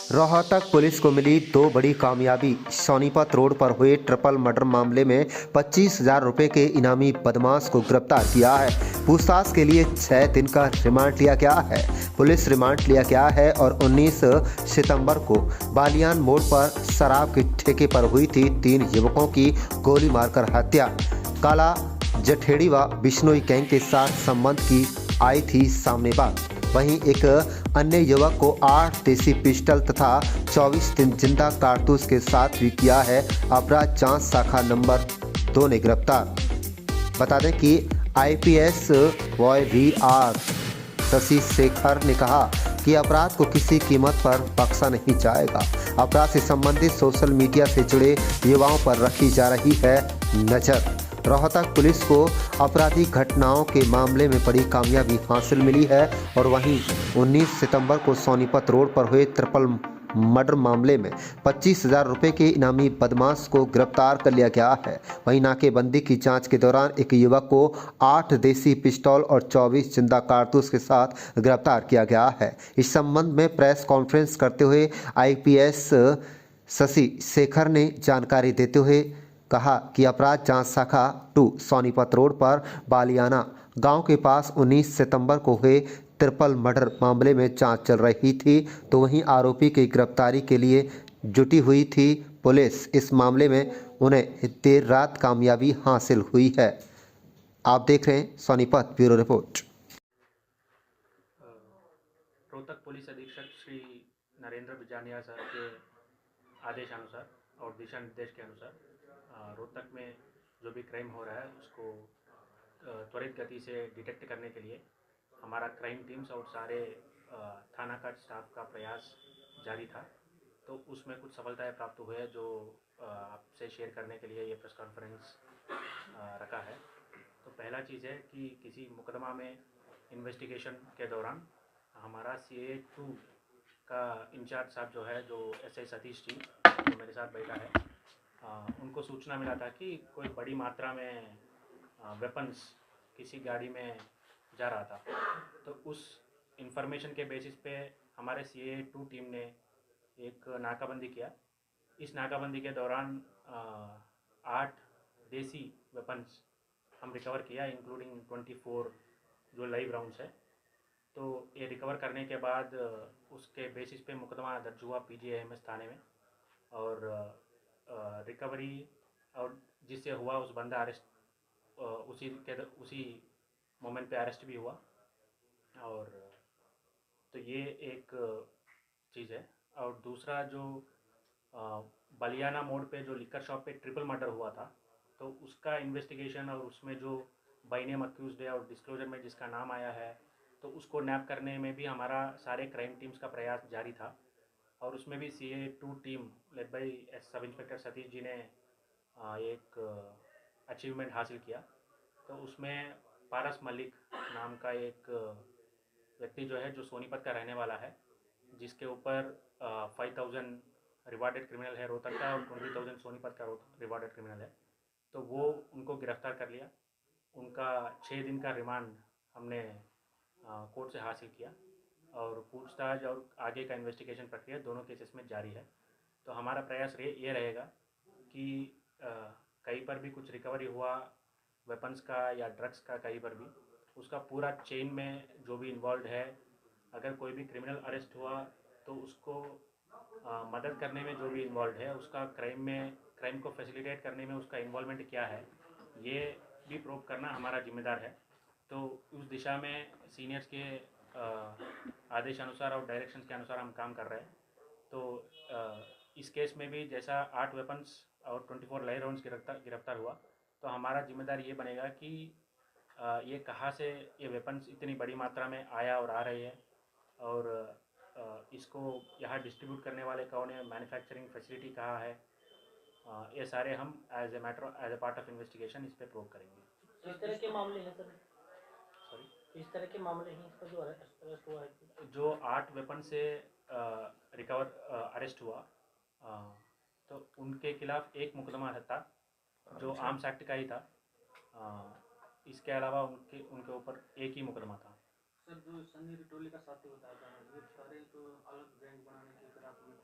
Rohtak police को मिली दो बड़ी कामयाबी। सोनीपत रोड पर हुए ट्रिपल मर्डर मामले में 25,000 रुपए के इनामी बदमाश को गिरफ्तार किया है। पूछताछ के लिए 6 दिन का रिमांड लिया गया है। पुलिस रिमांड लिया गया है और 19 सितंबर को बालियान मोड़ पर शराब के ठेके पर हुई थी 3 युवकों की गोली मारकर हत्या। काला जठेड़ी व बिश्नोई गैंग के साथ संबंध की आई थी सामने बात। वहीं एक अन्य युवक को 8 देसी पिस्टल तथा 24 जिंदा कारतूस के साथ भी किया है अपराध जांच शाखा नंबर 2 ने गिरफ्तार। बता दें कि IPS boy VR. Shashi Shekhar ने कहा कि अपराध को किसी कीमत पर बख्शा नहीं जाएगा। अपराध से संबंधित सोशल मीडिया से जुड़े युवाओं पर रखी जा रही है नजर। रोहतक पुलिस को आपराधिक घटनाओं के मामले में बड़ी कामयाबी हासिल मिली है और वहीं 19 सितंबर को सोनीपत रोड पर हुए ट्रिपल मर्डर मामले में 25,000 रुपए के इनामी बदमाश को गिरफ्तार कर लिया गया है। वहीं नाकेबंदी की जांच के दौरान एक युवक को 8 देसी पिस्तौल और 24 जिंदा कारतूस के साथ गिरफ्तार किया गया है। इस संबंध में प्रेस कॉन्फ्रेंस करते हुए आईपीएस शशि शेखर ने जानकारी देते हुए कहा कि अपराध जांच शाखा 2 सोनीपत रोड पर बालियाना गांव के पास 19 सितंबर को हुए ट्रिपल मर्डर मामले में जांच चल रही थी, तो वहीं आरोपी की गिरफ्तारी के लिए जुटी हुई थी पुलिस। इस मामले में उन्हें देर रात कामयाबी हासिल हुई है। आप देख रहे हैं Sonipat bureau report. Rohtak police अधीक्षक श्री नरेंद्र बिजानिया सर के आदेशानुसार और दिशा निर्देश के अनुसार रोहतक में जो भी क्राइम हो रहा है उसको त्वरित गति से डिटेक्ट करने के लिए हमारा क्राइम टीम्स और सारे थाना का स्टाफ का प्रयास जारी था। तो उसमें कुछ सफलताएं प्राप्त हुए हैं जो आपसे शेयर करने के लिए ये प्रेस कॉन्फ्रेंस रखा है। तो पहला चीज़ है कि किसी मुकदमा में इन्वेस्टिगेशन के दौरान हमारा CA2 का इंचार्ज साहब जो है, जो SI सतीश जी जो मेरे साथ बैठा है, उनको सूचना मिला था कि कोई बड़ी मात्रा में वेपन्स किसी गाड़ी में जा रहा था। तो उस इंफॉर्मेशन के बेसिस पे हमारे CA2 टीम ने एक नाकाबंदी किया। इस नाकाबंदी के दौरान 8 देसी वेपन्स हम रिकवर किया, इंक्लूडिंग 24 जो लाइव राउंड्स है। तो ये रिकवर करने के बाद उसके बेसिस पे मुकदमा दर्ज हुआ PGIMS थाने में और रिकवरी और जिससे हुआ उस बंदा अरेस्ट उसी मोमेंट पे अरेस्ट भी हुआ। और तो ये एक चीज़ है। और दूसरा जो बलियाना मोड़ पे जो लिकर शॉप पे ट्रिपल मर्डर हुआ था, तो उसका इन्वेस्टिगेशन और उसमें जो बाई नेम अक्यूज्ड है और डिस्क्लोजर में जिसका नाम आया है, तो उसको नैप करने में भी हमारा सारे क्राइम टीम्स का प्रयास जारी था। और उसमें भी CA2 team led by sub inspector Satish ji ने एक अचीवमेंट हासिल किया। तो उसमें पारस मलिक नाम का एक व्यक्ति जो है, जो सोनीपत का रहने वाला है, जिसके ऊपर 5,000 रिवार्डेड क्रिमिनल है रोहतक का और 20,000 सोनीपत का रिवार्डेड क्रिमिनल है। तो वो उनको गिरफ्तार कर लिया। उनका 6 दिन का रिमांड हमने कोर्ट से हासिल किया और पूछताछ और आगे का इन्वेस्टिगेशन प्रक्रिया दोनों केसेस में जारी है। तो हमारा प्रयास ये रहेगा कि कहीं पर भी कुछ रिकवरी हुआ वेपन्स का या ड्रग्स का, कहीं पर भी उसका पूरा चेन में जो भी इन्वॉल्व है, अगर कोई भी क्रिमिनल अरेस्ट हुआ तो उसको मदद करने में जो भी इन्वॉल्व है, उसका क्राइम को फैसिलिटेट करने में उसका इन्वॉल्वमेंट क्या है, ये भी प्रूव करना हमारा जिम्मेदार है। तो उस दिशा में सीनियर्स के आदेश अनुसार और डायरेक्शंस के अनुसार हम काम कर रहे हैं। तो इस केस में भी जैसा 8 वेपन्स और 24 लाइव राउंड्स गिरफ्तार हुआ, तो हमारा जिम्मेदार ये बनेगा कि ये कहाँ से ये वेपन्स इतनी बड़ी मात्रा में आया और आ रही है और इसको यहाँ डिस्ट्रीब्यूट करने वाले कौन है, मैन्युफैक्चरिंग फैसिलिटी कहाँ है, ये सारे हम as a part of investigation इस पर प्रूव करेंगे। इस तरह के मामले हैं सर? सॉरी, इस तरह के मामले हैं इसका जो अरेस्ट हुआ है? जो 8 वेपन से अरेस्ट हुआ, तो उनके खिलाफ एक मुकदमा था जो आर्म्स एक्ट का ही था। इसके अलावा उनके ऊपर एक ही मुकदमा था। सर, जो सन्नी रिटोली का साथी बताया था, ये सारे तो अलग गैंग बनाने की फिराक में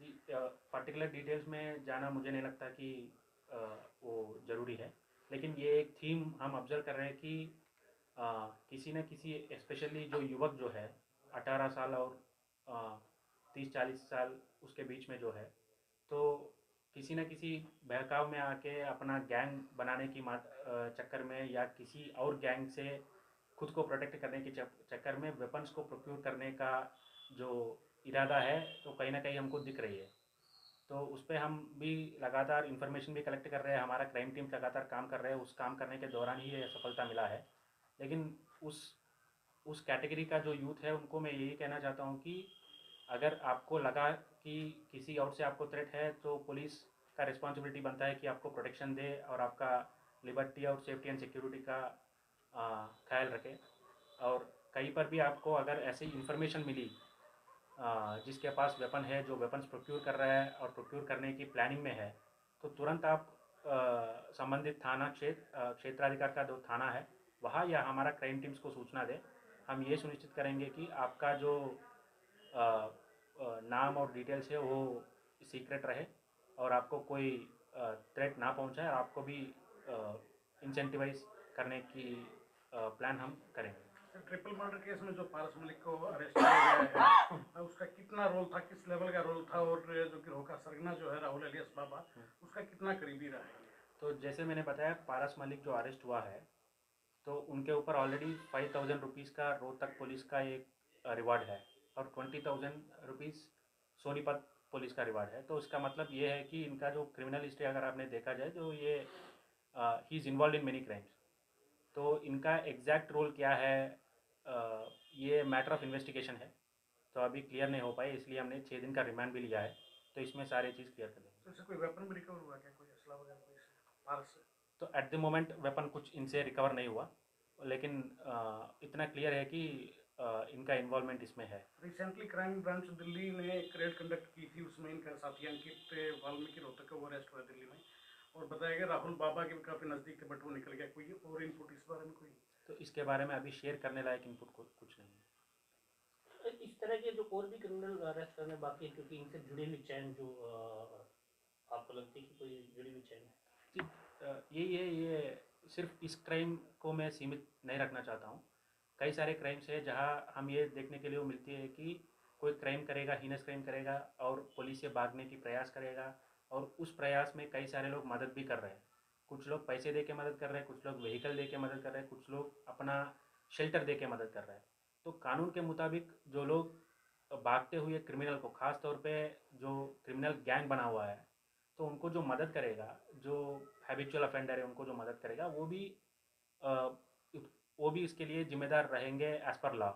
जी, पर्टिकुलर डिटेल्स में जाना मुझे नहीं लगता कि वो ज़रूरी है, लेकिन ये एक थीम हम ऑब्जर्व कर रहे हैं कि किसी न किसी, स्पेशली जो युवक जो है 18 साल और 30-40 साल उसके बीच में जो है, तो किसी न किसी बहकाव में आके अपना गैंग बनाने की चक्कर में, या किसी और गैंग से खुद को प्रोटेक्ट करने के चक्कर में वेपन्स को प्रोक्योर करने का जो इरादा है, तो कहीं ना कहीं हमको दिख रही है। तो उस पर हम भी लगातार इन्फॉर्मेशन भी कलेक्ट कर रहे हैं, हमारा क्राइम टीम लगातार काम कर रहे हैं, उस काम करने के दौरान ही ये सफलता मिला है। लेकिन उस कैटेगरी का जो यूथ है उनको मैं यही कहना चाहता हूँ कि अगर आपको लगा कि किसी और से आपको थ्रेट है, तो पुलिस का रिस्पॉन्सिबिलिटी बनता है कि आपको प्रोटेक्शन दे और आपका लिबर्टी और सेफ्टी एंड सिक्योरिटी का ख्याल रखे। और कहीं पर भी आपको अगर ऐसी इन्फॉर्मेशन मिली जिसके पास वेपन है, जो वेपन्स प्रोक्योर कर रहा है और प्रोक्योर करने की प्लानिंग में है, तो तुरंत आप संबंधित थाना क्षेत्राधिकार का जो थाना है वहाँ या हमारा क्राइम टीम्स को सूचना दें। हम ये सुनिश्चित करेंगे कि आपका जो नाम और डिटेल्स है वो सीक्रेट रहे और आपको कोई थ्रेट ना पहुंचाए, और आपको भी इंसेंटिवाइज करने की प्लान हम करेंगे। ट्रिपल मर्डर केस में जो पारस मलिक को अरेस्ट किया गया है उसका कितना रोल था, किस लेवल का रोल था, और जो गिरोह का सरगना जो है राहुल एलियस बाबा उसका कितना करीबी रहा है? तो जैसे मैंने बताया, पारस मलिक जो अरेस्ट हुआ है, तो उनके ऊपर ऑलरेडी 5,000 रुपीज़ का रोहतक पुलिस का एक रिवार्ड है और 20,000 रुपीज़ सोनीपत पुलिस का रिवार्ड है। तो इसका मतलब ये है कि इनका जो क्रिमिनल हिस्ट्री अगर आपने देखा जाए, जो ये he is involve in many crimes. तो इनका एग्जैक्ट रोल क्या है, ये मैटर ऑफ इन्वेस्टिगेशन है, तो अभी क्लियर नहीं हो पाए, इसलिए हमने 6 दिन का रिमांड भी लिया है। तो इसमें सारी चीज़ क्लियर कर देंगे। तो इससे कोई वेपन भी रिकवर हुआ क्या, कोई असला वगैरह कोई पारस से? तो एट द मोमेंट वेपन कुछ इनसे रिकवर नहीं हुआ, लेकिन इतना क्लियर है कि इनका इन्वॉल्वमेंट इसमें है। रिसेंटली क्राइम ब्रांच दिल्ली ने एक रेड कंडक्ट की थी, उसमें इनका साथी अंकित वाल्मीकि रोहतक का वो अरेस्ट हुआ दिल्ली में, और बताया गया राहुल बाबा के काफ़ी नज़दीक थे, बट वो निकल गया। कोई और इनपुट इस बारे में कोई? तो इसके बारे में अभी शेयर करने लायक इनपुट कुछ नहीं है। इस तरह के जो और भी क्रिमिनल अरेस्ट करने बाकी है, क्योंकि इनसे जुड़ी हुई चैन जो आपको लगती है कि कोई जुड़ी हुई चैन है? जी, ये सिर्फ इस क्राइम को मैं सीमित नहीं रखना चाहता हूँ। कई सारे क्राइम्स है जहाँ हम ये देखने के लिए मिलती है कि कोई क्राइम करेगा, हीनस क्राइम करेगा और पुलिस से भागने की प्रयास करेगा, और उस प्रयास में कई सारे लोग मदद भी कर रहे हैं। कुछ लोग पैसे दे के मदद कर रहे हैं, कुछ लोग व्हीकल दे के मदद कर रहे हैं, कुछ लोग अपना शेल्टर दे के मदद कर रहे हैं। तो कानून के मुताबिक जो लोग भागते हुए क्रिमिनल को, ख़ास तौर पे जो क्रिमिनल गैंग बना हुआ है, तो उनको जो मदद करेगा, जो हैबिचुअल ऑफेंडर है उनको जो मदद करेगा, वो भी इसके लिए जिम्मेदार रहेंगे एज़ पर लॉ।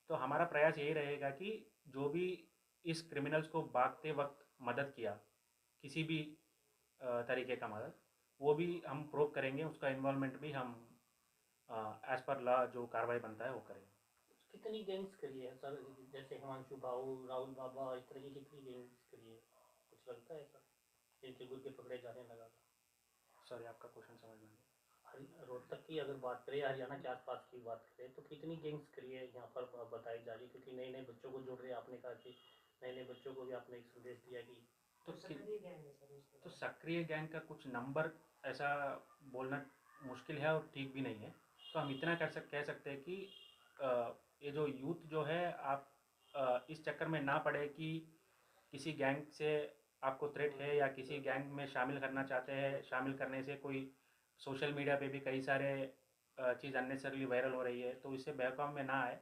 तो हमारा प्रयास यही रहेगा कि जो भी इस क्रिमिनल्स को भागते वक्त मदद किया, किसी भी तरीके का मदद, वो भी हम प्रूव करेंगे, उसका इन्वॉल्वमेंट भी हम एज़ पर लॉ जो कार्रवाई बनता है वो करेंगे। कितनी गैंग्स करी है सर, जैसे हिमांशु भाऊ, राहुल बाबा, इस तरह की कितनी गैंग्स करी है, कुछ लगता है सर, जिनके गुट के पकड़े जाने लगा था? सॉरी, आपका क्वेश्चन समझ में नहीं। रोहतक की अगर बात करें, हरियाणा के आसपास की बात करें, तो कितनी गैंग्स करी है यहाँ पर बताई जा रही है? क्योंकि नए नए बच्चों को जोड़ रहे हैं, आपने कहा कि नए नए बच्चों को भी आपने एक संदेश दिया कि तो सक्रिय गैंग का कुछ नंबर ऐसा बोलना मुश्किल है और ठीक भी नहीं है। तो हम इतना कह सकते हैं कि ये जो यूथ जो है, आप इस चक्कर में ना पड़े कि किसी गैंग से आपको थ्रेट है या किसी गैंग में शामिल करना चाहते हैं। शामिल करने से कोई सोशल मीडिया पे भी कई सारे चीज़ अननेसरली वायरल हो रही है, तो इससे बहकाव में ना आए।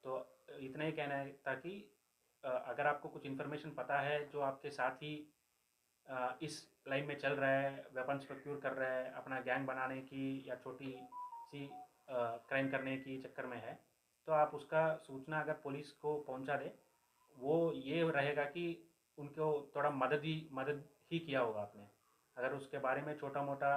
तो इतना ही कहना है, ताकि अगर आपको कुछ इन्फॉर्मेशन पता है जो आपके साथ ही इस लाइन में चल रहा है, वेपन्स प्रोक्योर कर रहा है, अपना गैंग बनाने की या छोटी सी क्राइम करने की चक्कर में है, तो आप उसका सूचना अगर पुलिस को पहुंचा दे, वो ये रहेगा कि उनको थोड़ा मदद ही किया होगा आपने। अगर उसके बारे में छोटा मोटा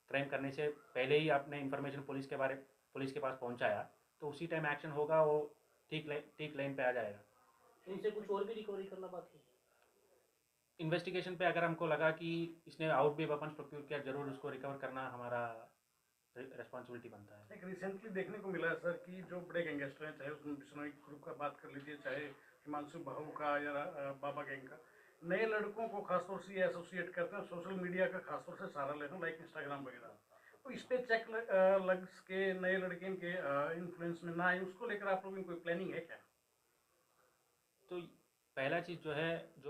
क्राइम करने से पहले ही आपने इन्फॉर्मेशन पुलिस के पास पहुंचाया, तो उसी टाइम एक्शन होगा, वो ठीक लाइन पे आ जाएगा। इनसे कुछ और भी रिकवरी करना बाकी है? इन्वेस्टिगेशन पे अगर हमको लगा कि इसने आउट भी वेपन्स प्रोक्योर किया, जरूर उसको रिकवर करना हमारा रिस्पॉन्सिबिलिटी बनता है। एक रिसेंटली देखने को मिला है सर कि जो बड़े गैंगस्टर हैं, चाहे उसमें बिश्नोई ग्रुप का बात कर लीजिए, चाहे हिमांशु भाऊ का या बाबा गैंग का, नए लड़कों को खासतौर से ये एसोसिएट करते हैं सोशल मीडिया का, खासतौर से सहारा लेते हैं लाइक इंस्टाग्राम वगैरह। तो इस पे चेक लग के नए लड़के इनके इन्फ्लुएंस में ना आए, उसको लेकर आप लोगों की कोई प्लानिंग है क्या? तो पहला चीज़ जो है, जो